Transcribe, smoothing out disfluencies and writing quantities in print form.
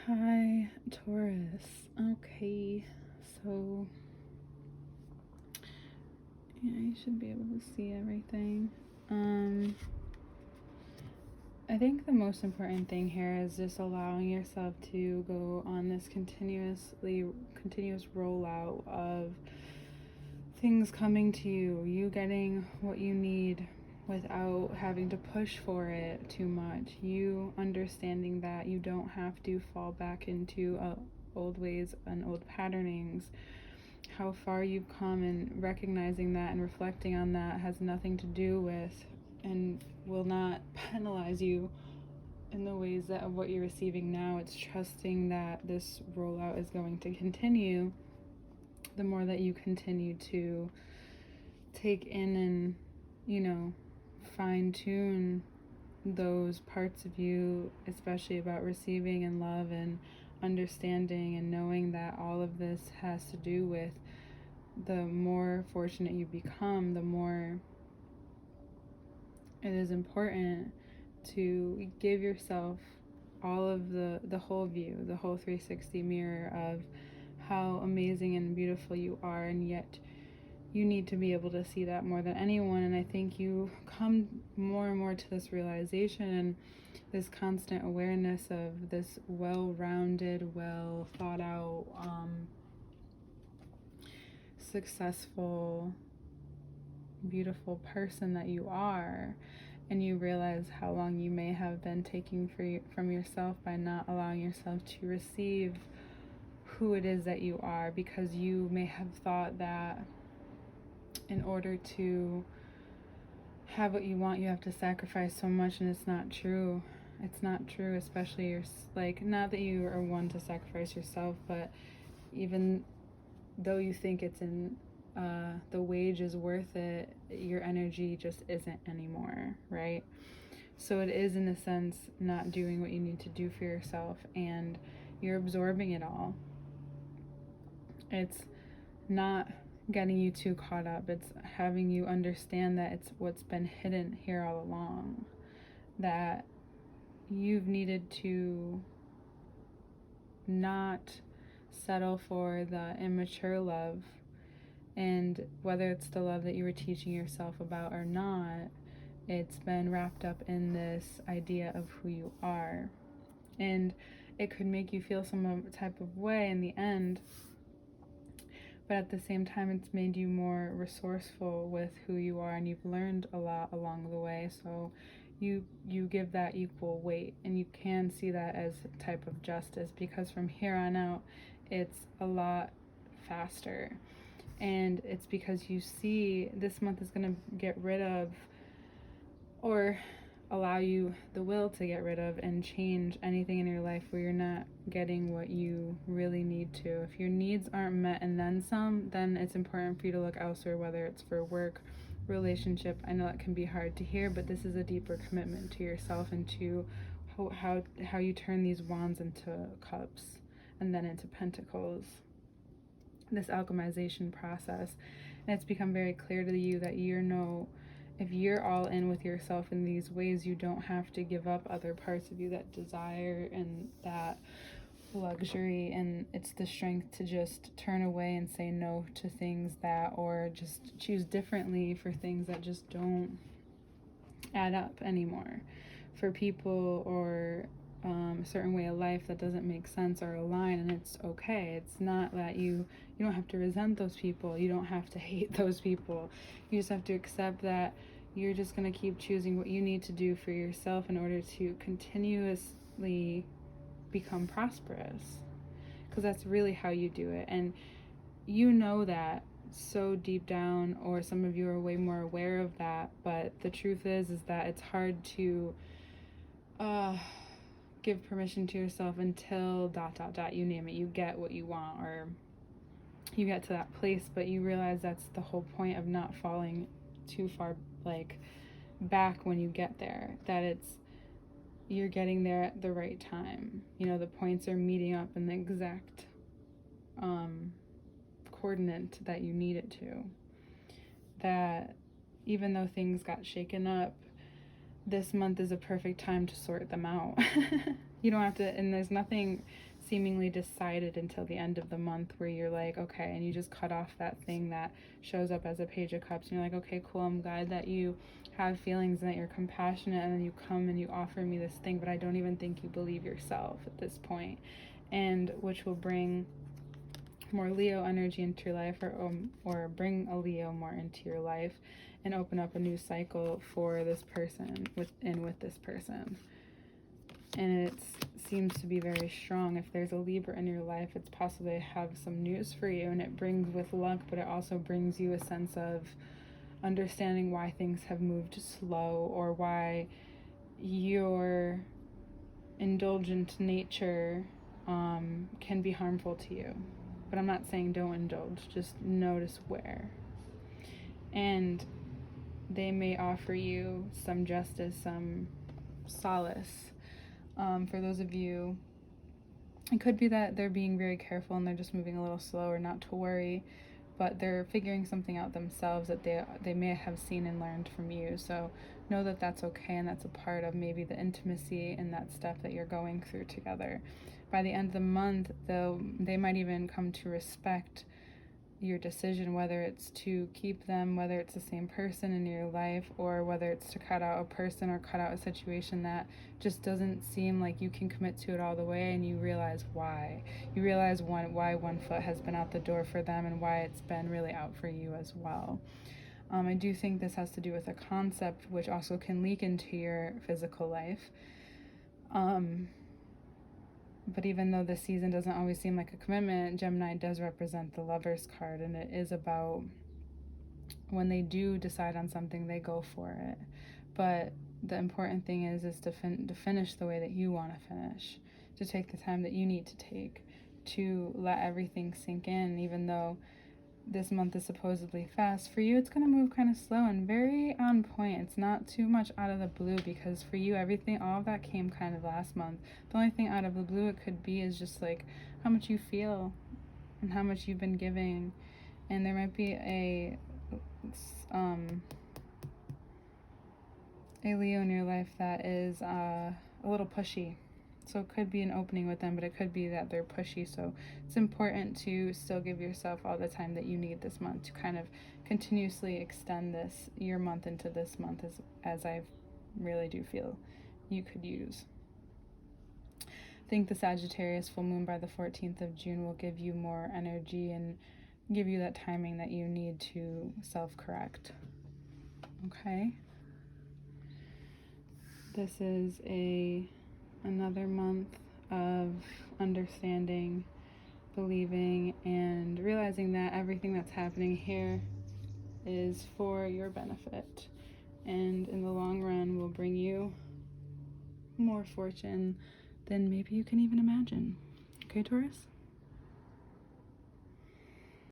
Hi, Taurus. Okay, so yeah, you should be able to see everything. I think the most important thing here is just allowing yourself to go on this continuous rollout of things coming to you, you getting what you need without having to push for it too much, you understanding that you don't have to fall back into old ways and old patternings, how far you've come, and recognizing that and reflecting on that has nothing to do with and will not penalize you in the ways that of what you're receiving now. It's trusting that this rollout is going to continue the more that you continue to take in and, fine tune those parts of you, especially about receiving and love and understanding and knowing that all of this has to do with the more fortunate you become, the more it is important to give yourself all of the whole view, the whole 360 mirror of how amazing and beautiful you are, and yet you need to be able to see that more than anyone. And I think you come more and more to this realization and this constant awareness of this well-rounded, well thought out, successful, beautiful person that you are, and you realize how long you may have been taking from yourself by not allowing yourself to receive who it is that you are, because you may have thought that in order to have what you want, you have to sacrifice so much, and it's not true. It's not true, especially not that you are one to sacrifice yourself, but even though you think it's in the wage is worth it, your energy just isn't anymore, right? So it is, in a sense, not doing what you need to do for yourself, and you're absorbing it all. It's not getting you too caught up. It's having you understand that it's what's been hidden here all along, that you've needed to not settle for the immature love, and whether it's the love that you were teaching yourself about or not, it's been wrapped up in this idea of who you are, and it could make you feel some type of way in the end, but at the same time it's made you more resourceful with who you are, and you've learned a lot along the way, so you give that equal weight, and you can see that as a type of justice, because from here on out it's a lot faster, and it's because you see this month is going to get rid of, or allow you the will to get rid of and change anything in your life where you're not getting what you really need to. If your needs aren't met and then some, then it's important for you to look elsewhere, whether it's for work, relationship. I know that can be hard to hear, but this is a deeper commitment to yourself and to how you turn these wands into cups and then into pentacles, this alchemization process. And it's become very clear to you that if you're all in with yourself in these ways, you don't have to give up other parts of you, that desire and that luxury, and it's the strength to just turn away and say no to things that, or just choose differently for things that just don't add up anymore, for people or a certain way of life that doesn't make sense or align, and it's okay. It's not that you don't have to resent those people, you don't have to hate those people, you just have to accept that you're just going to keep choosing what you need to do for yourself in order to continuously become prosperous, because that's really how you do it, and you know that so deep down, or some of you are way more aware of that, but the truth is that it's hard to give permission to yourself until ... you name it, you get what you want, or you get to that place, but you realize that's the whole point of not falling too far back when you get there, that you're getting there at the right time. The points are meeting up in the exact coordinate that you need it to. That even though things got shaken up, this month is a perfect time to sort them out. You don't have to, and there's nothing seemingly decided until the end of the month, where you're like, okay, and you just cut off that thing that shows up as a Page of Cups, and you're like, okay, cool, I'm glad that you have feelings and that you're compassionate, and then you come and you offer me this thing, but I don't even think you believe yourself at this point, and which will bring more Leo energy into your life, or bring a Leo more into your life, and open up a new cycle for this person with this person. And it seems to be very strong. If there's a Libra in your life, it's possible they have some news for you, and it brings with luck, but it also brings you a sense of understanding why things have moved slow, or why your indulgent nature can be harmful to you. But I'm not saying don't indulge, just notice where. And they may offer you some justice, some solace. For those of you, it could be that they're being very careful and they're just moving a little slower, not to worry, but they're figuring something out themselves that they may have seen and learned from you. So know that that's okay, and that's a part of maybe the intimacy and that stuff that you're going through together. By the end of the month, though, they might even come to respect your decision, whether it's to keep them, whether it's the same person in your life, or whether it's to cut out a person or cut out a situation that just doesn't seem like you can commit to it all the way, and you realize why. You realize why one foot has been out the door for them, and why it's been really out for you as well. I do think this has to do with a concept which also can leak into your physical life. But even though this season doesn't always seem like a commitment, Gemini does represent the Lover's card, and it is about when they do decide on something, they go for it. But the important thing is to finish the way that you want to finish, to take the time that you need to take, to let everything sink in. Even though this month is supposedly fast, for you it's going to move kind of slow and very on point. It's not too much out of the blue, because for you, everything, all of that came kind of last month. The only thing out of the blue it could be is just like how much you feel and how much you've been giving. And there might be a Leo in your life that is a little pushy. So it could be an opening with them, but it could be that they're pushy. So it's important to still give yourself all the time that you need this month to kind of continuously extend your month into this month, as I really do feel you could use. I think the Sagittarius full moon by the 14th of June will give you more energy and give you that timing that you need to self-correct. Okay? This is another month of understanding, believing, and realizing that everything that's happening here is for your benefit, and in the long run will bring you more fortune than maybe you can even imagine. Okay, Taurus?